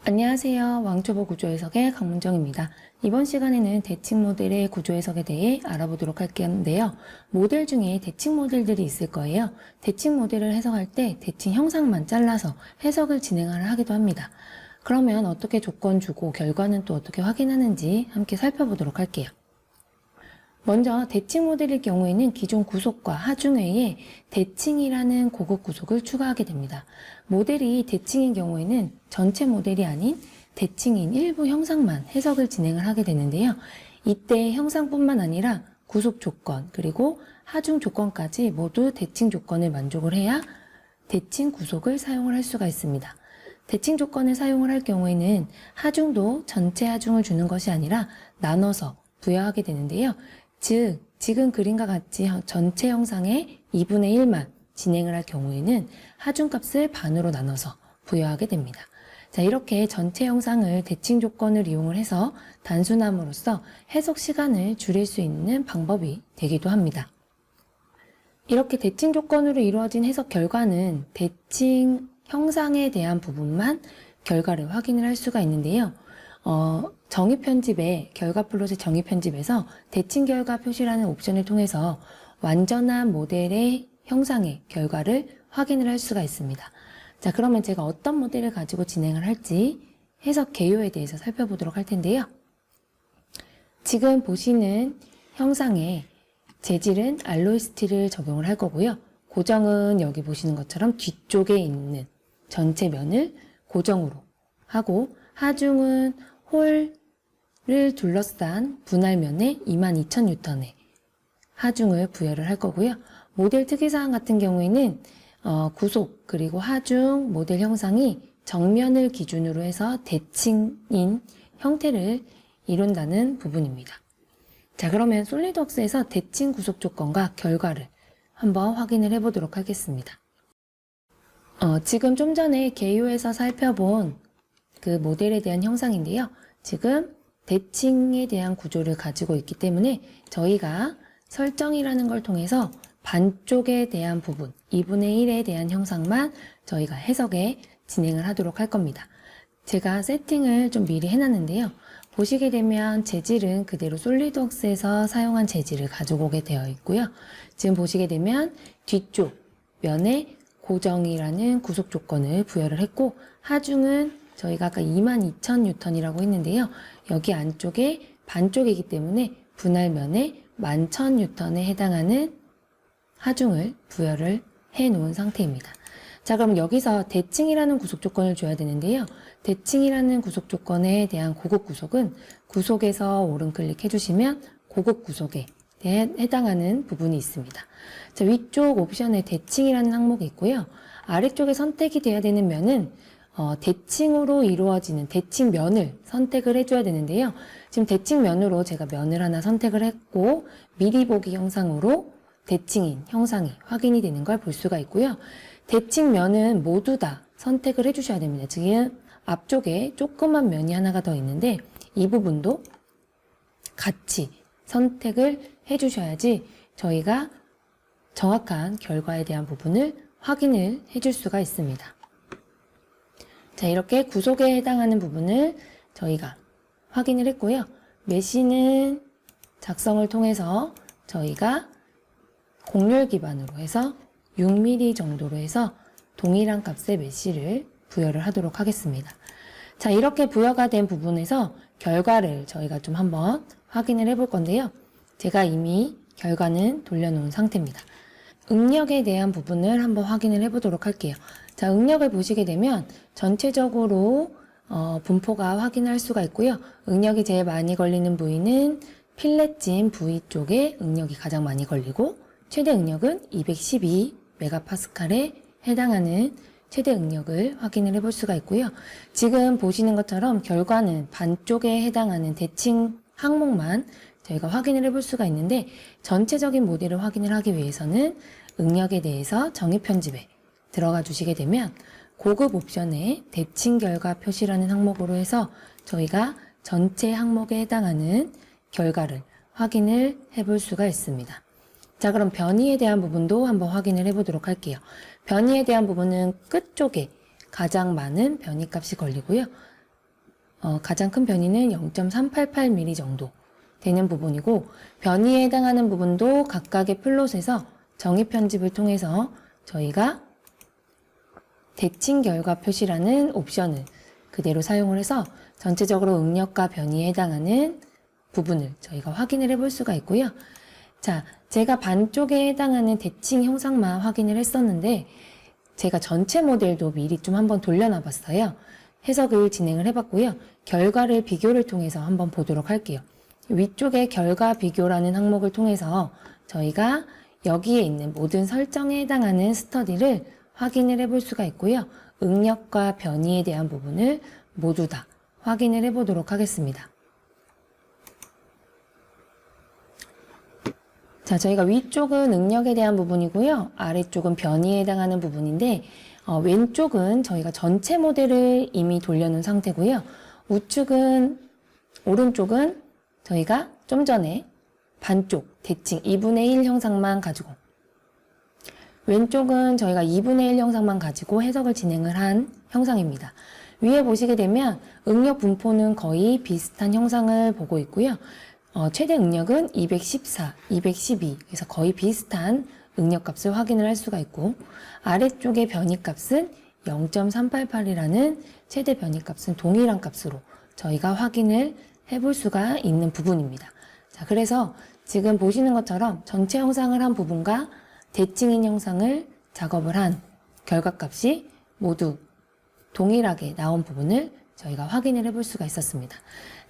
안녕하세요. 왕초보 구조해석의 강문정입니다. 이번 시간에는 대칭 모델의 구조해석에 대해 알아보도록 할 건데요. 모델 중에 대칭 모델들이 있을 거예요. 대칭 모델을 해석할 때 대칭 형상만 잘라서 해석을 하기도 합니다. 그러면 어떻게 조건 주고 결과는 또 어떻게 확인하는지 함께 살펴보도록 할게요. 먼저 대칭 모델일 경우에는 기존 구속과 하중 외에 대칭이라는 고급 구속을 추가하게 됩니다. 모델이 대칭인 경우에는 전체 모델이 아닌 대칭인 일부 형상만 해석을 진행을 하게 되는데요. 이때 형상뿐만 아니라 구속 조건 그리고 하중 조건까지 모두 대칭 조건을 만족을 해야 대칭 구속을 사용을 할 수가 있습니다. 대칭 조건을 사용을 할 경우에는 하중도 전체 하중을 주는 것이 아니라 나눠서 부여하게 되는데요. 즉, 지금 그림과 같이 전체 형상의 2분의 1만 진행을 할 경우에는 하중값을 반으로 나눠서 부여하게 됩니다. 자, 이렇게 전체 형상을 대칭 조건을 이용을 해서 단순함으로써 해석 시간을 줄일 수 있는 방법이 되기도 합니다. 이렇게 대칭 조건으로 이루어진 해석 결과는 대칭 형상에 대한 부분만 결과를 확인을 할 수가 있는데요. 정의 편집에 결과 플롯의 정의 편집에서 대칭 결과 표시라는 옵션을 통해서 완전한 모델의 형상의 결과를 확인을 할 수가 있습니다. 자, 그러면 제가 어떤 모델을 가지고 진행을 할지 해석 개요에 대해서 살펴보도록 할 텐데요. 지금 보시는 형상의 재질은 알로이 스틸을 적용을 할 거고요. 고정은 여기 보시는 것처럼 뒤쪽에 있는 전체 면을 고정으로 하고, 하중은 홀을 둘러싼 분할면에 22,000N의 하중을 부여를 할 거고요. 모델 특이사항 같은 경우에는 구속 그리고 하중 모델 형상이 정면을 기준으로 해서 대칭인 형태를 이룬다는 부분입니다. 자, 그러면 솔리드웍스에서 대칭 구속 조건과 결과를 한번 확인을 해보도록 하겠습니다. 지금 좀 전에 개요에서 살펴본 그 모델에 대한 형상인데요. 지금 대칭에 대한 구조를 가지고 있기 때문에 저희가 설정이라는 걸 통해서 반쪽에 대한 부분, 2분의 1에 대한 형상만 저희가 해석에 진행을 하도록 할 겁니다. 제가 세팅을 좀 미리 해놨는데요. 보시게 되면 재질은 그대로 솔리드웍스에서 사용한 재질을 가지고 오게 되어 있고요. 지금 보시게 되면 뒤쪽 면에 고정이라는 구속 조건을 부여를 했고, 하중은 저희가 아까 22,000N이라고 했는데요. 여기 안쪽에 반쪽이기 때문에 분할면에 11,000N에 해당하는 하중을 부여를 해 놓은 상태입니다. 자, 그럼 여기서 대칭이라는 구속 조건을 줘야 되는데요. 대칭이라는 구속 조건에 대한 고급 구속은 구속에서 오른 클릭해 주시면 고급 구속에 해당하는 부분이 있습니다. 자, 위쪽 옵션에 대칭이라는 항목이 있고요. 아래쪽에 선택이 돼야 되는 면은 대칭으로 이루어지는 대칭면을 선택을 해줘야 되는데요. 지금 대칭면으로 제가 면을 하나 선택을 했고, 미리 보기 형상으로 대칭인 형상이 확인이 되는 걸 볼 수가 있고요. 대칭면은 모두 다 선택을 해주셔야 됩니다. 지금 앞쪽에 조그만 면이 하나가 더 있는데 이 부분도 같이 선택을 해주셔야지 저희가 정확한 결과에 대한 부분을 확인을 해줄 수가 있습니다. 자, 이렇게 구속에 해당하는 부분을 저희가 확인을 했고요. 메시는 작성을 통해서 저희가 곡률 기반으로 해서 6mm 정도로 해서 동일한 값의 메시를 부여를 하도록 하겠습니다. 자, 이렇게 부여가 된 부분에서 결과를 저희가 좀 한번 확인을 해볼 건데요. 제가 이미 결과는 돌려놓은 상태입니다. 응력에 대한 부분을 한번 확인을 해보도록 할게요. 자, 응력을 보시게 되면 전체적으로 분포가 확인할 수가 있고요. 응력이 제일 많이 걸리는 부위는 필렛진 부위 쪽에 응력이 가장 많이 걸리고, 최대 응력은 212MPa에 해당하는 최대 응력을 확인을 해볼 수가 있고요. 지금 보시는 것처럼 결과는 반쪽에 해당하는 대칭 항목만 저희가 확인을 해볼 수가 있는데, 전체적인 모델을 확인을 하기 위해서는 응력에 대해서 정의 편집에 들어가 주시게 되면 고급 옵션에 대칭 결과 표시라는 항목으로 해서 저희가 전체 항목에 해당하는 결과를 확인을 해볼 수가 있습니다. 자, 그럼 변이에 대한 부분도 한번 확인을 해보도록 할게요. 변이에 대한 부분은 끝쪽에 가장 많은 변이값이 걸리고요. 가장 큰 변이는 0.388mm 정도 되는 부분이고, 변이에 해당하는 부분도 각각의 플롯에서 정의 편집을 통해서 저희가 대칭 결과 표시라는 옵션을 그대로 사용을 해서 전체적으로 응력과 변이에 해당하는 부분을 저희가 확인을 해볼 수가 있고요. 자, 제가 반쪽에 해당하는 대칭 형상만 확인을 했었는데 제가 전체 모델도 미리 좀 한번 돌려놔 봤어요. 해석을 진행을 해봤고요. 결과를 비교를 통해서 한번 보도록 할게요. 위쪽에 결과 비교라는 항목을 통해서 저희가 여기에 있는 모든 설정에 해당하는 스터디를 확인을 해볼 수가 있고요. 응력과 변이에 대한 부분을 모두 다 확인을 해보도록 하겠습니다. 자, 저희가 위쪽은 응력에 대한 부분이고요. 아래쪽은 변이에 해당하는 부분인데 왼쪽은 저희가 전체 모델을 이미 돌려놓은 상태고요. 오른쪽은 저희가 좀 전에 반쪽, 대칭 2분의 1 형상만 가지고, 왼쪽은 저희가 2분의 1 형상만 가지고 해석을 진행을 한 형상입니다. 위에 보시게 되면 응력 분포는 거의 비슷한 형상을 보고 있고요. 최대 응력은 214, 212, 그래서 거의 비슷한 응력값을 확인을 할 수가 있고, 아래쪽의 변이값은 0.388이라는 최대 변이값은 동일한 값으로 저희가 확인을 해볼 수가 있는 부분입니다. 자, 그래서 지금 보시는 것처럼 전체 형상을 한 부분과 대칭인 형상을 작업을 한 결과값이 모두 동일하게 나온 부분을 저희가 확인을 해볼 수가 있었습니다.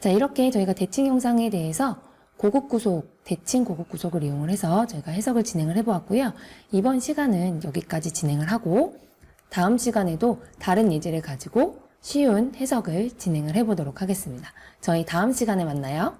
자, 이렇게 저희가 대칭 형상에 대해서 고급구속, 대칭 고급구속을 이용을 해서 저희가 해석을 진행을 해보았고요. 이번 시간은 여기까지 진행을 하고 다음 시간에도 다른 예제를 가지고 쉬운 해석을 진행을 해보도록 하겠습니다. 저희 다음 시간에 만나요.